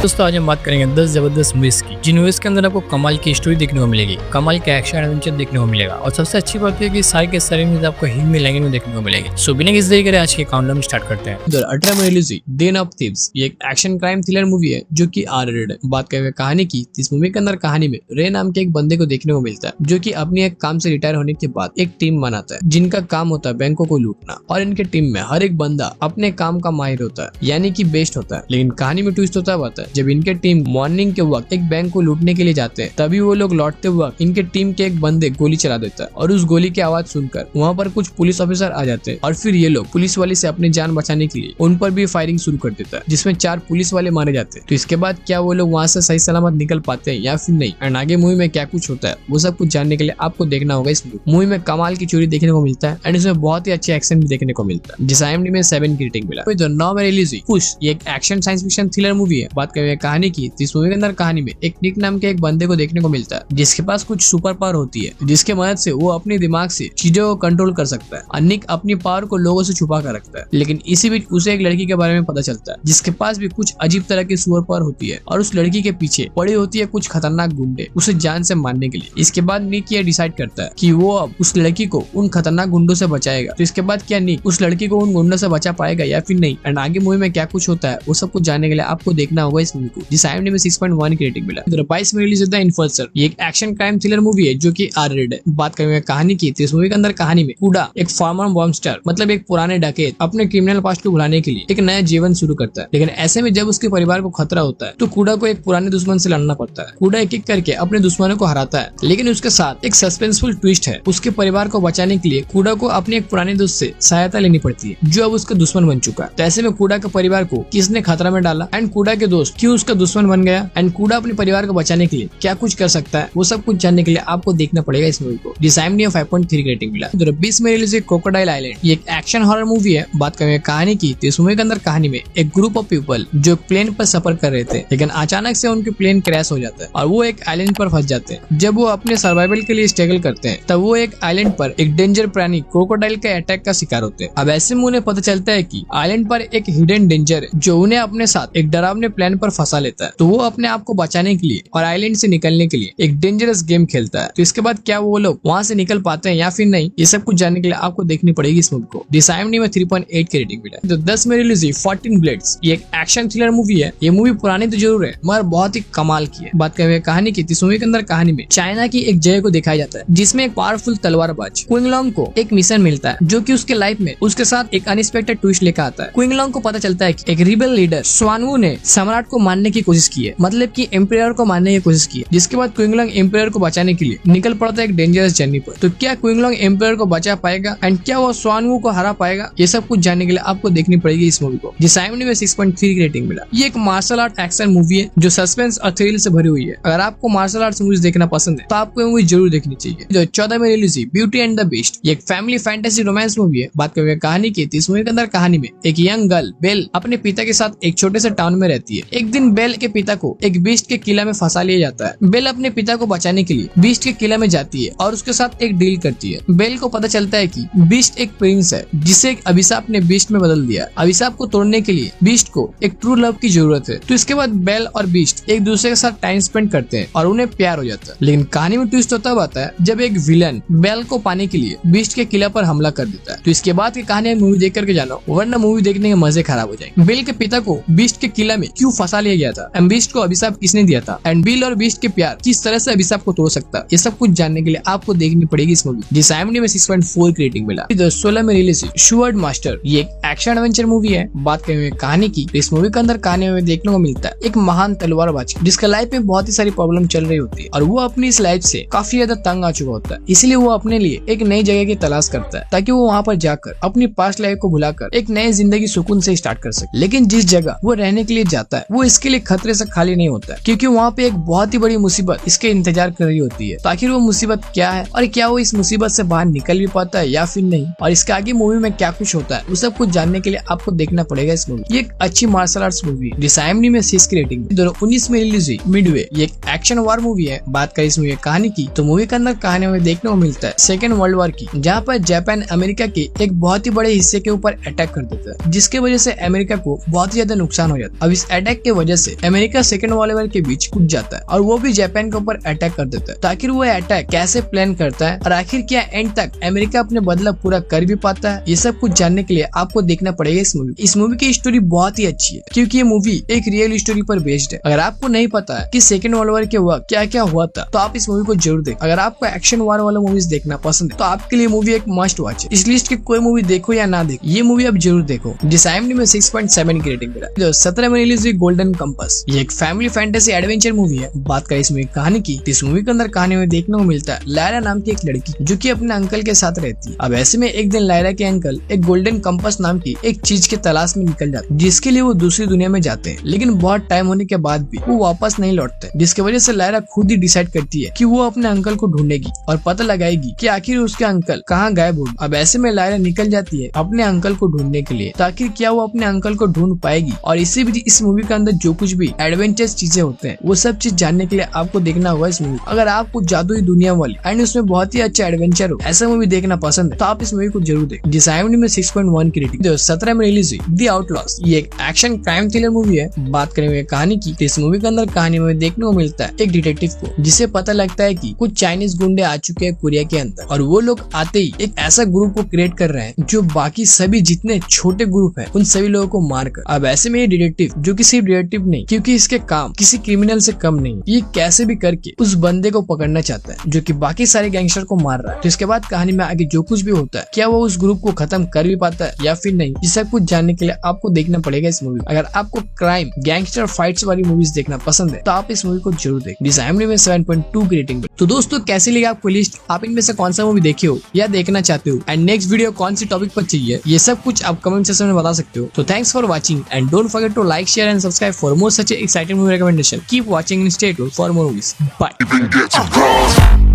दोस्तों आज हम बात करेंगे 10 जबरदस्त मूवीज की, जिन मूवीज के अंदर आपको कमाल की स्टोरी देखने को मिलेगी, कमाल का एक्शन एडवेंचर देखने को मिलेगा और सबसे अच्छी बात है कि सारे के सारे मूवीज आपको हिंदी लैंग्वेज में देखने को मिलेगी। सो बिना किसी देरी करे आज के काउंटडाउन स्टार्ट करते हैं। 2018 में रिलीज हुई देन ऑफ थीव्स, ये एक एक्शन क्राइम थ्रिलर मूवी है जो कि R-rated है। बात करें कहानी की, इस मूवी के अंदर कहानी में रे नाम के एक बंदे को देखने को मिलता है जो कि अपने एक काम से रिटायर होने के बाद एक टीम बनाता है जिनका काम होता है बैंकों को लूटना। और इनके टीम में हर एक बंदा अपने काम का माहिर होता है, यानी कि बेस्ट होता है। लेकिन कहानी में ट्विस्ट होता है जब इनके टीम मॉर्निंग के वक्त एक बैंक को लूटने के लिए जाते हैं, तभी वो लोग लौटते वक्त इनके टीम के एक बंदे गोली चला देता है और उस गोली की आवाज सुनकर वहाँ पर कुछ पुलिस ऑफिसर आ जाते हैं और फिर ये लोग पुलिस वाले से अपनी जान बचाने के लिए उन पर भी फायरिंग शुरू कर देता है, जिसमें 4 पुलिस वाले मारे जाते हैं। तो इसके बाद क्या वो लोग वहाँ से सही सलामत निकल पाते हैं या फिर नहीं, एंड आगे मूवी में क्या कुछ होता है वो सब कुछ जानने के लिए आपको देखना होगा। इस मूवी में कमाल की चोरी देखने को मिलता है एंड इसमें बहुत ही अच्छे एक्शन भी देखने को मिलता है, जिस IMDb में 7 की रेटिंग मिला। तो 9 में रिलीज हुई पुश, ये एक action science fiction thriller movie है। बात करें कहानी की, इस मूवी के अंदर कहानी में एक निक नाम के एक बंदे को देखने को मिलता है जिसके पास कुछ सुपर पावर होती है, जिसके मदद से वो अपने दिमाग से चीजों को कंट्रोल कर सकता है और निक अपनी पावर को लोगों से छुपा कर रखता है। लेकिन इसी बीच उसे एक लड़की के बारे में पता चलता है जिसके पास भी कुछ अजीब तरह की सुपर पावर होती है और उस लड़की के पीछे पड़ी होती है कुछ खतरनाक गुंडे उसे जान से मारने के लिए। इसके बाद निक ये डिसाइड करता है कि वो अब उस लड़की को उन खतरनाक गुंडों से बचाएगा। तो इसके बाद क्या निक उस लड़की को उन गुंडों से बचा पाएगा या फिर नहीं, एंड आगे मूवी में क्या कुछ होता है वो सब कुछ जानने के लिए आपको देखना होगा इस मूवी को, जिस IMDb में 6.1 की रेटिंग मिला। 22 में रिलीज हुआ इन्फोर्सर, ये एक एक्शन क्राइम थ्रिलर मूवी है जो कि R-rated है। बात करेंगे कहानी की, तो इस मूवी के अंदर कहानी में कूडा एक फॉर्मर मॉन्स्टर मतलब एक पुराने डकैत अपने क्रिमिनल पास्ट को भुलाने के लिए एक नया जीवन शुरू करता है। लेकिन ऐसे में जब उसके परिवार को खतरा होता है तो कूडा को एक पुराने दुश्मन से लड़ना पड़ता है। कूडा एक एक करके अपने दुश्मनों को हराता है, लेकिन उसके साथ एक सस्पेंसफुल ट्विस्ट है। उसके परिवार को बचाने के लिए कूडा को अपने एक पुराने दोस्त से सहायता लेनी पड़ती है जो अब उसका दुश्मन बन चुका है। तो ऐसे में कूडा के परिवार को किसने खतरा में डाला एंड कूडा के दोस्त क्यों उसका दुश्मन बन गया एंड कूडा अपने परिवार को बचाने के लिए क्या कुछ कर सकता है, वो सब कुछ जानने के लिए आपको देखना पड़ेगा इस मूवी को, जिस IMDb में 5.3 की रेटिंग मिला। 2020 में रिलीज हुई क्रोकोडाइल आइलैंड, ये एक एक्शन हॉरर मूवी है। बात करेंगे कहानी की, तो इस मूवी के अंदर कहानी में एक ग्रुप ऑफ पीपल जो प्लेन पर सफर कर रहे थे, लेकिन अचानक से उनके प्लेन क्रैश हो जाता है और वो एक आइलैंड पर फंस जाते हैं। जब वो अपने सर्वाइवल के लिए स्ट्रगल करते हैं तब वो एक आइलैंड पर एक डेंजर प्राणी क्रोकोडाइल के अटैक का शिकार होते हैं। अब ऐसे में उन्हें पता चलता है कि आइलैंड पर एक हिडन डेंजर है जो उन्हें अपने साथ एक डरावने प्लान पर फंसा लेता है। तो वो अपने आप को बचाने के लिए और आइलैंड से निकलने के लिए एक डेंजरस गेम खेलता है। तो इसके बाद क्या वो लोग वहां से निकल पाते हैं या फिर नहीं, ये सब कुछ जानने के लिए आपको देखनी पड़ेगी इस मूवी को, जिस IMDb में 3.8 की रेटिंग मिला। तो 10 में रिलीज हुई 14 ब्लेड्स, ये एक एक्शन थ्रिलर मूवी है। ये मूवी पुरानी तो जरूर है मगर बहुत ही कमाल की है। बात करें कहानी की, इस मूवी के अंदर कहानी में चाइना की एक जगह को दिखाया जाता है जिसमें एक पावरफुल तलवारबाज क्विंगलॉन्ग को एक मिशन मिलता है जो कि उसके लाइफ में उसके साथ एक अनएक्सपेक्टेड ट्विस्ट लेकर आता है। क्विंगलॉन्ग को पता चलता है कि एक रिबेल लीडर स्वानवू ने सम्राट को मारने की कोशिश की है, मतलब कि एम्पायर को मारने की कोशिश की है। जिसके बाद क्विंगलॉन्ग एम्पायर को बचाने के लिए निकल पड़ता है एक डेंजरस जर्नी पर। तो क्या क्विंगलॉन्ग एम्पायर को बचा पाएगा एंड क्या वो स्वानवू को हरा पाएगा, ये सब कुछ जानने के लिए आपको देखनी पड़ेगी इस मूवी को, जिस IMDb में 6.3 की रेटिंग मिला। ये एक मार्शल आर्ट एक्शन मूवी है जो सस्पेंस और थ्रिल से भरी हुई है। अगर आपको मार्शल आर्ट्स मूवीज देखना पसंद है तो आपको ये मूवी जरूर देखनी चाहिए। जो 14 में रिलीज हुई ब्यूटी एंड द बीस्ट, ये एक फैमिली फैंटेसी रोमांस मूवी है। बात करेंगे कहानी की, इस मूवी के अंदर कहानी में एक यंग गर्ल बेल अपने पिता के साथ एक छोटे से टाउन में रहती है। एक दिन बेल के पिता को एक बीस्ट के किला में फंसा लिया जाता है। बेल अपने पिता को बचाने के लिए बीस्ट के किला में जाती है और उसके साथ एक डील करती है। बेल को पता चलता है कि बीस्ट एक प्रिंस है जिसे एक अभिशाप ने बीस्ट में बदल दिया। अभिशाप को तोड़ने के लिए बीस्ट को एक ट्रू लव की जरूरत है। तो इसके बाद बेल और बीस्ट एक दूसरे के साथ टाइम स्पेंड करते हैं और उन्हें प्यार हो जाता है। लेकिन कहानी में ट्विस्ट होता है जब एक विलन बेल को पाने के लिए बीस्ट के किला पर हमला कर देता है। तो इसके बाद की कहानी मूवी देख करके जानो, वरना मूवी देखने के मजे खराब हो जाएंगे। बेल के पिता को बीस्ट के किला में क्यों फंसा लिया गया था एंड बीस्ट को अभिशाप किसने दिया था एंड बिल और बीस्ट के प्यार किस तरह से अभिशाप को तोड़ सकता है, ये सब कुछ जानने के लिए आपको देखनी पड़ेगी इस मूवी, जिस IMDb में 6.4 की रेटिंग मिला। 2016 में रिलीज हुई शूवर्ड मास्टर, ये एक एक्शन एडवेंचर मूवी है। बात करें कहानी की, इस मूवी के अंदर कहानी में देखने को मिलता है एक महान तलवारबाज जिसका लाइफ में बहुत ही सारी प्रॉब्लम चल रही होती है और वो अपनी इस लाइफ से काफी ज्यादा तंग आ चुका होता है। इसलिए वो अपने लिए एक नई जगह की तलाश करता है ताकि वो वहाँ पर जाकर अपनी पास्ट लाइफ को भुलाकर एक नई जिंदगी सुकून से स्टार्ट कर सके। लेकिन जिस जगह वो रहने के लिए जाता है वो इसके लिए खतरे से खाली नहीं होता है, क्योंकि वहाँ पे एक बहुत ही बड़ी मुसीबत इसके इंतजार कर रही होती है। तो आखिर वो मुसीबत क्या है और क्या वो इस मुसीबत से बाहर निकल भी पाता है या फिर नहीं, और इसके आगे मूवी में क्या कुछ होता है वो सब कुछ जानने के लिए आपको देखना पड़ेगा इस मूवी। ये एक अच्छी मार्शल आर्ट्स मूवी है जिस IMDb में 6 की रेटिंग। 2019 में रिलीज हुई मिडवे, ये एक एक्शन वार मूवी है। बात करें इस मूवी कहानी की, तो मूवी के अंदर कहानी में देखने को मिलता है सेकेंड वर्ल्ड वॉर की, जहाँ पर जापान अमेरिका के एक बहुत ही बड़े हिस्से के ऊपर अटैक कर देता है, जिसके वजह से अमेरिका को बहुत ही ज्यादा नुकसान हो जाता है। अब इस अटैक की वजह से अमेरिका सेकेंड वर्ल्ड वॉर के बीच कूद जाता है और वो भी जापान के ऊपर अटैक कर देता है। तो आखिर वो अटैक कैसे प्लान करता है और आखिर क्या एंड तक अमेरिका अपने बदला पूरा कर भी पाता है, ये सब कुछ जानने के लिए आपको देखना पड़ेगा इस मूवी की स्टोरी बहुत ही अच्छी है क्योंकि ये मूवी एक रियल स्टोरी पर बेस्ड है। अगर आपको नहीं पता है कि सेकेंड वर्ल्ड वॉर के वक्त क्या क्या हुआ था तो आप इस मूवी को जरूर देखें। अगर आपको एक्शन वार वाला मूवीज देखना पसंद है तो आपके लिए मूवी एक मस्ट वॉच है। इस लिस्ट की कोई मूवी देखो या ना देखो, ये मूवी आप जरूर देखो। जिस IMDb में 6.7 की रेटिंग मिला। 2017 में रिलीज हुई गोल्डन कंपास, ये एक फैमिली फैंटेसी एडवेंचर मूवी है। बात करें इस मूवी कहानी की, इस मूवी के अंदर कहानी में देखने को मिलता है लायरा नाम की एक लड़की जो कि अपने अंकल के साथ रहती है। अब ऐसे में एक दिन लायरा के अंकल एक गोल्डन कंपास नाम की एक चीज के तलाश में निकल जाते हैं जिसके लिए वो दूसरी दुनिया में जाते हैं, लेकिन बहुत टाइम होने के बाद भी वो वापस नहीं लौटते, जिसकी वजह से लायरा खुद ही डिसाइड करती है कि वो अपने अंकल को ढूंढेगी और पता लगाएगी कि आखिर उसके अंकल कहाँ गायब हो। अब ऐसे में लायरा निकल जाती है अपने अंकल को ढूंढने के लिए। तो आखिर क्या वो अपने अंकल को ढूंढ पाएगी? और इसी भी इस मूवी के अंदर जो कुछ भी एडवेंचरस चीजें होते हैं वो सब चीज जानने के लिए आपको देखना होगा इस मूवी। अगर आपको जादुई दुनिया वाली एंड उसमें बहुत ही अच्छा एडवेंचर हो ऐसा मूवी देखना पसंद है तो आप इस मूवी को जरूर देखें। जिस IMDb में 6.1 की रेटिंग। 2017 में रिलीज हुई द आउटलॉस, ये एक एक्शन क्राइम थ्रिलर मूवी है। बात करेंगे कहानी की, तो इस मूवी के अंदर कहानी में देखने को मिलता है एक डिटेक्टिव को जिसे पता लगता है कि कुछ चाइनीज गुंडे आ चुके हैं कोरिया के अंदर और वो लोग आते ही एक ऐसा ग्रुप को क्रिएट कर रहे हैं जो बाकी सभी जितने छोटे ग्रुप है उन सभी लोगों को मारकर। अब ऐसे में ये डिटेक्टिव जो कि सिर्फ डिटेक्टिव नहीं क्योंकि इसके काम किसी क्रिमिनल से कम नहीं, ये कैसे भी करके उस बंदे को पकड़ना चाहता है जो कि बाकी सारे गैंगस्टर को मार रहा है। तो इसके बाद कहानी में आगे जो कुछ भी होता है क्या वो उस ग्रुप को खत्म कर भी पाता है या फिर नहीं, ये सब कुछ जानने के लिए आपको देखना पड़ेगा इस मूवी। अगर आपको क्राइम गैंगस्टर फाइट्स वाली मूवीज देखना पसंद है तो आप इस मूवी को जरूर देखें। जिस IMDb में 7.2 की रेटिंग। तो दोस्तों कैसी लगी आपको लिस्ट? आप इनमें से कौन सा मूवी देखे हो या देखना चाहते हो एंड नेक्स्ट वीडियो कौन सी टॉपिक पर चाहिए, ये सब कुछ आप कमेंट सेक्शन में बता सकते हो। तो thanks for watching and don't forget to like share and subscribe for more such exciting movie recommendation. Keep watching and stay tuned for more movies. Bye.